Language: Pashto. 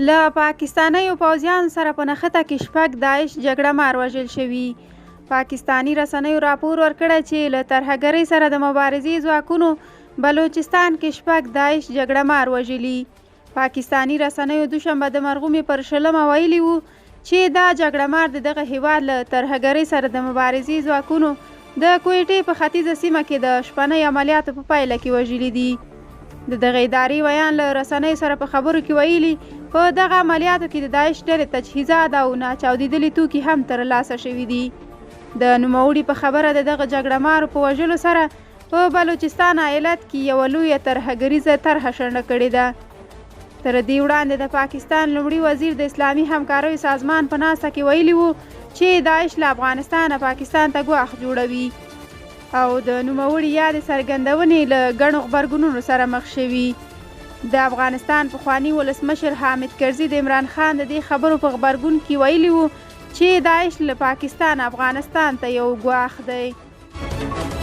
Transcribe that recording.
له پاکستانیو پوځیانو سره په نښته کې 6 داعش جګړه مار وژل شوي. پاکستاني رسنیو راپور ورکړی چې له ترهګرۍ سره د مبارزې ځواکونو بلوچستان کې 6 داعش جګړه مار وژلي. پاکستاني رسنیو دوشنبه د مرغومې پر 20 ویلي وو چې دا جګړه مار د دغه هیواد له ترهګرۍ سره د مبارزې ځواکونو د کویټې په ختیځه سیمه کې د شپنۍ عملیاتو په پایله کې وژلي دي. د دغه ادارې ویان له رسنیو سره په خبرو کې ویلي په دغه عملیاتو کې د داعش ډلې تجهیزات او ناچاودېدلي توکي هم ترلاسه شوي دي. د نوموړي په خبره د دغه جګړه مارو په وژلو سره په بلوچستان ایالت کې یوه لویه ترهګریزه طرحه شنډه کړې ده. تر دې وړاندې د پاکستان لومړي وزیر د اسلامي همکاریو سازمان په ناسته کې ویلي وو چې داعش له افغانستانه پاکستان ته ګواښ جوړوي او د نوموړي یادې څرګندونې له ګڼو غبرګونونو سره مخ شوي. د افغانستان پخواني ولسمشر حامد کرزي د عمران خان د دې خبرو په غبرګون کې ویلي وو چې داعش له پاکستان افغانستان ته یو ګواښ دی.